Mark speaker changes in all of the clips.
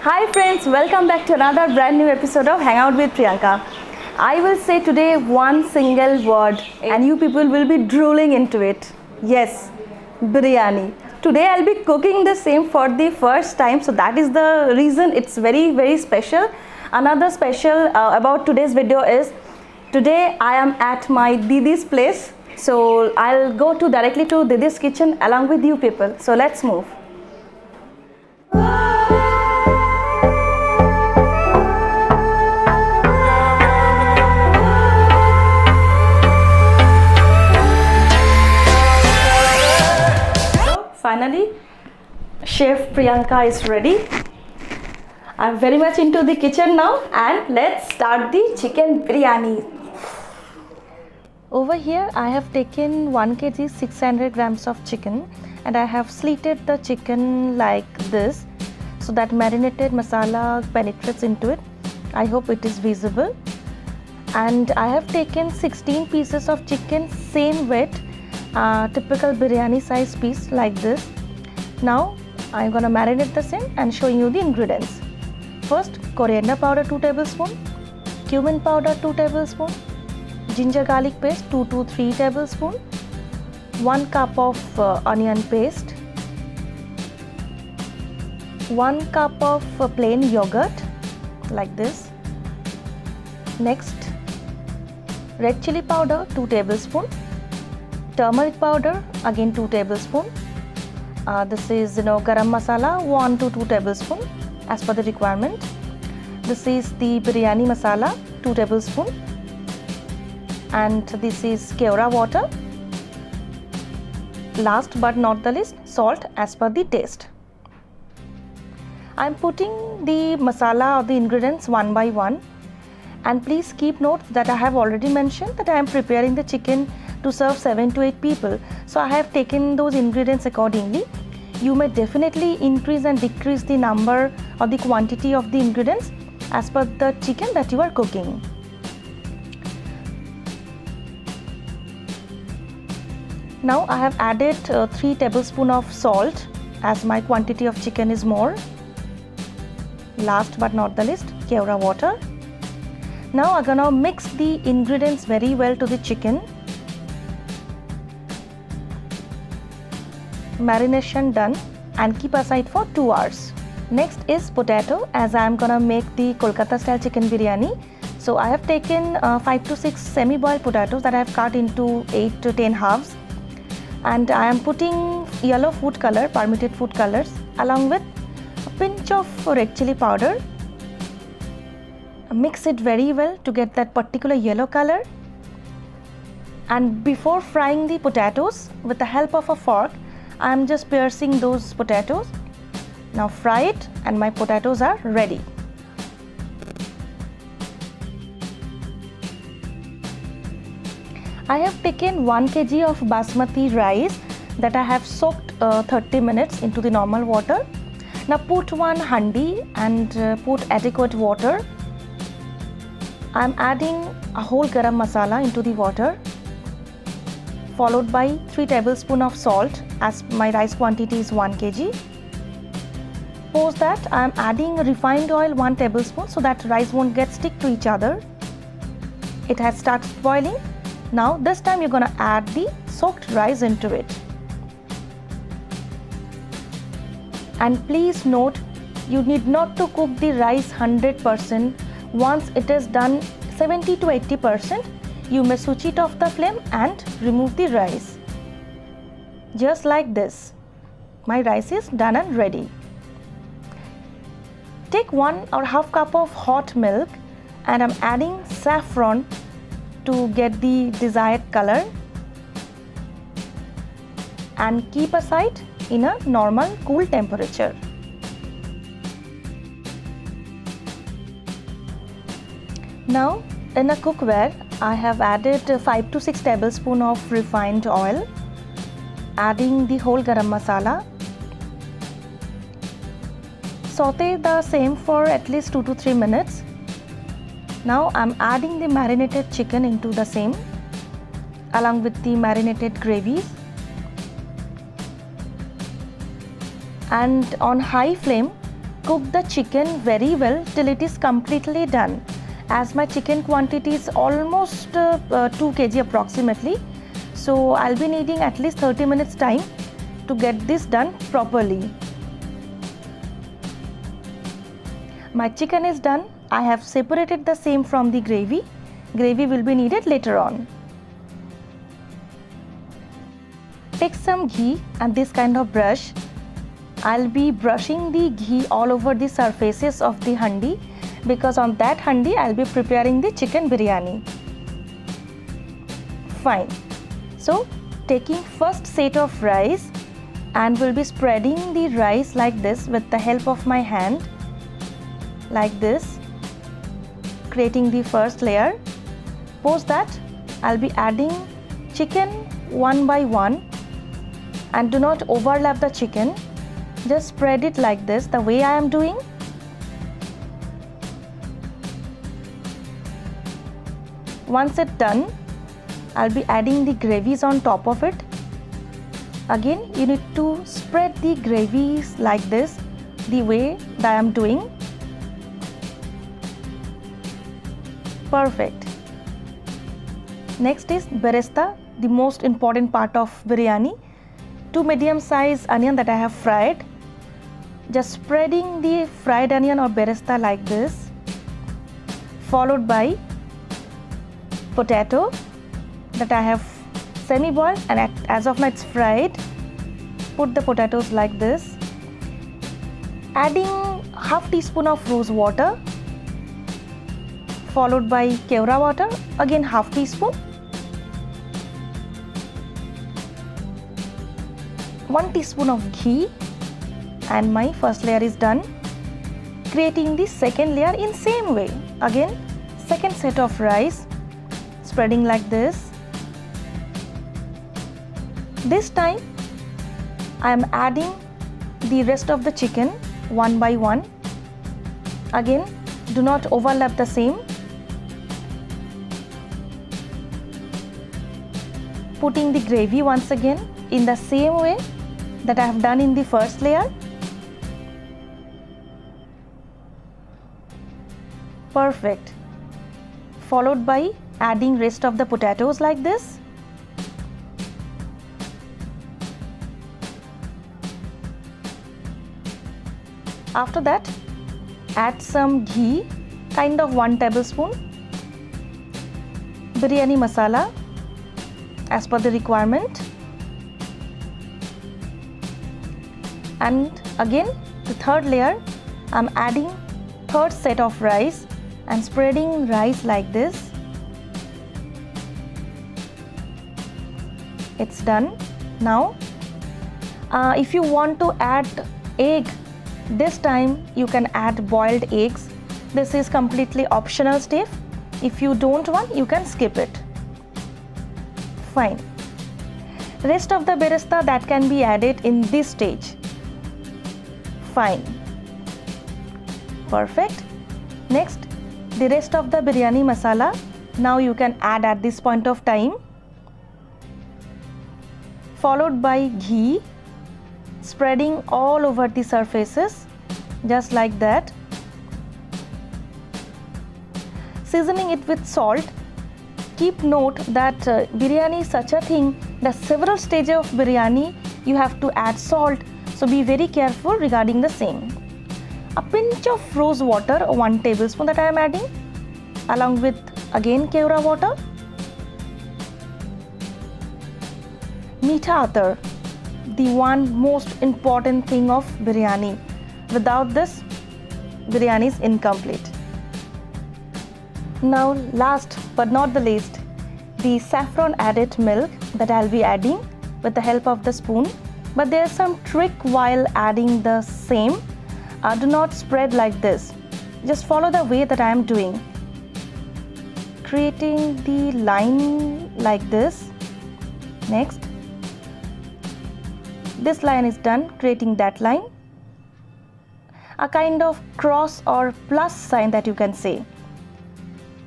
Speaker 1: Hi friends, welcome back to another brand new episode of Hangout with Priyanka. I will say today one single word and you people will be drooling into it. Yes, biryani. Today I'll be cooking the same for the first time, so that is the reason it's very special. Another special about today's video is today I am at my Didi's place. So I'll go directly to Didi's kitchen along with you people. So let's move. Finally, Chef Priyanka is ready. I'm very much into the kitchen now and let's start the chicken biryani. Over here I have taken 1 kg 600 grams of chicken and I have slitted the chicken like this so that marinated masala penetrates into it. I hope it is visible. And I have taken 16 pieces of chicken, same weight, typical biryani size piece like this. Now I'm gonna marinate the same and showing you the ingredients. First, coriander powder 2 tablespoons, cumin powder 2 tablespoons, ginger garlic paste 2 to 3 tablespoons, 1 cup of onion paste, 1 cup of plain yogurt like this. Next, red chili powder 2 tablespoons, turmeric powder again 2 tablespoons. This is garam masala 1 to 2 tablespoons as per the requirement. This is the biryani masala 2 tablespoons and this is keora water. Last but not the least, salt as per the taste. I am putting the masala or the ingredients one by one, and please keep note that I have already mentioned that I am preparing the chicken to serve 7 to 8 people. So I have taken those ingredients accordingly. You may definitely increase and decrease the number or the quantity of the ingredients as per the chicken that you are cooking. Now I have added 3 tablespoons of salt as my quantity of chicken is more. Last but not the least, keora water. Now I'm gonna mix the ingredients very well to the chicken. Marination done and keep aside for 2 hours. Next is potato, as I am gonna make the Kolkata style chicken biryani. So I have taken 5 to 6 semi-boiled potatoes that I have cut into 8 to 10 halves, and I am putting yellow food color, permitted food colors, along with a pinch of red chili powder. Mix it very well to get that particular yellow color, and before frying the potatoes with the help of a fork I am just piercing those potatoes. Now fry it and my potatoes are ready. I have taken 1 kg of basmati rice that I have soaked 30 minutes into the normal water. Now put one handi and put adequate water. I am adding a whole garam masala into the water, followed by 3 tablespoons of salt as my rice quantity is 1 kg. Post that I am adding refined oil 1 tablespoon so that rice won't get stick to each other. It has started boiling. Now this time you're gonna add the soaked rice into it. And please note, you need not to cook the rice 100%. Once it is done 70 to 80%, you may switch it off the flame and remove the rice. Just like this. My rice is done and ready. Take 1 or half cup of hot milk and I'm adding saffron to get the desired color, and keep aside in a normal cool temperature. Now in a cookware I have added 5 to 6 tablespoons of refined oil, adding the whole garam masala. Saute the same for at least 2 to 3 minutes. Now I am adding the marinated chicken into the same along with the marinated gravies, and on high flame cook the chicken very well till it is completely done. As my chicken quantity is almost 2 kg approximately, so I'll be needing at least 30 minutes time to get this done properly. My chicken is done. I have separated the same from the gravy. Gravy will be needed later on. Take some ghee and this kind of brush. I'll be brushing the ghee all over the surfaces of the handi, because on that handi I'll be preparing the chicken biryani. Fine. So taking first set of rice and will be spreading the rice like this with the help of my hand, like this, creating the first layer. Post that I'll be adding chicken one by one, and do not overlap the chicken. Just spread it like this, the way I am doing. Once it's done, I'll be adding the gravies on top of it. Again, you need to spread the gravies like this, the way that I am doing. Perfect. Next is beresta, the most important part of biryani. 2 medium-sized onion that I have fried. Just spreading the fried onion or beresta like this, followed by potato that I have semi-boiled, and as of now it's fried. Put the potatoes like this, adding half teaspoon of rose water, followed by kevra water, again half teaspoon, 1 teaspoon of ghee, and my first layer is done. Creating the second layer in same way. Again, second set of rice, spreading like this. This time I am adding the rest of the chicken one by one. Again, do not overlap the same. Putting the gravy once again in the same way that I have done in the first layer. Perfect. Followed by adding rest of the potatoes like this. After that, add some ghee, kind of 1 tablespoon, biryani masala as per the requirement, and again the third layer I'm adding third set of rice and spreading rice like this. It's done. Now if you want to add egg, this time you can add boiled eggs. This is completely optional step. If you don't want, you can skip it. Fine. Rest of the beresta that can be added in this stage. Fine. Perfect. Next, the rest of the biryani masala now you can add at this point of time, followed by ghee, spreading all over the surfaces just like that. Seasoning it with salt. Keep note that biryani is such a thing that several stages of biryani you have to add salt, so be very careful regarding the same. A pinch of rose water, 1 tablespoon that I am adding, along with again kevra water. Meetha atar, the one most important thing of biryani. Without this, biryani is incomplete. Now last but not the least, the saffron added milk that I'll be adding with the help of the spoon. But there's some trick while adding the same. Do not spread like this. Just follow the way that I am doing. Creating the line like this. Next, this line is done, creating that line. A kind of cross or plus sign that you can say.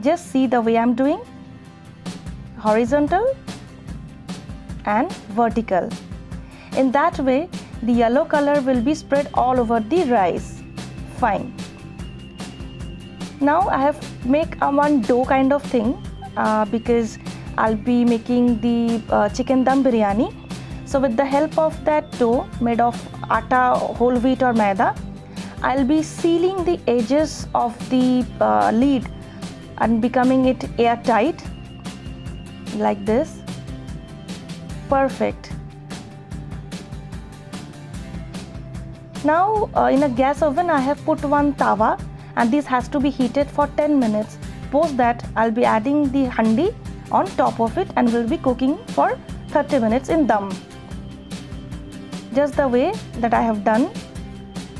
Speaker 1: Just see the way I'm doing. Horizontal and vertical. In that way, the yellow color will be spread all over the rice. fine. Now I have make one dough kind of thing because I'll be making the chicken dum biryani. So with the help of that dough made of atta, whole wheat or maida, I'll be sealing the edges of the lid and becoming it airtight like this. Perfect. Now in a gas oven I have put one tawa and this has to be heated for 10 minutes. Post that I'll be adding the handi on top of it and will be cooking for 30 minutes in dum. Just the way that I have done.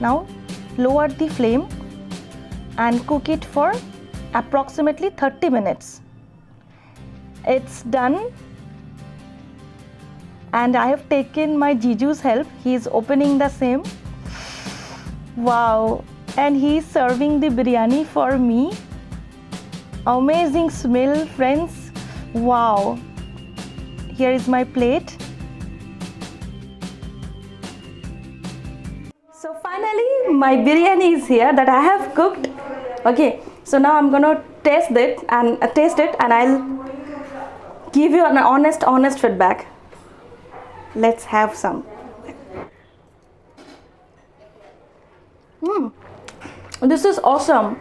Speaker 1: Now lower the flame and cook it for approximately 30 minutes. It's done. And I have taken my Jiju's help. He is opening the same. Wow. And he is serving the biryani for me. Amazing smell, friends. Wow. Here is my plate. So finally my biryani is here that I have cooked. Okay, so now I'm gonna taste it and I'll give you an honest feedback. Let's have some. This is awesome.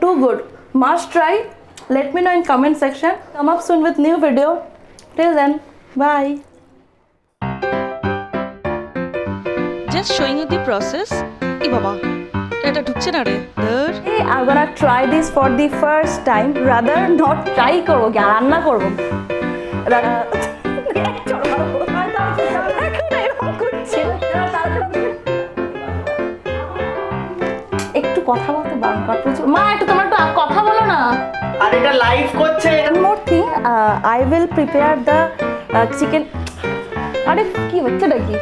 Speaker 1: Too good. Must try. Let me know in comment section. Come up soon with new video. Till then, bye.
Speaker 2: Just showing you the process. Hey baba, এটা ঢুকছে না রে।
Speaker 1: Hey, I'm gonna try this for the first time. Rather not try করবো কি রান্না করবো। একটু কথা বলতে বারণ কর প্রচুর। মা একটু তোমার একটু কথা বলো না।
Speaker 3: আর এটা লাইভ করছে।
Speaker 1: One more thing, I will prepare the chicken. আরে কি হচ্ছে নাকি?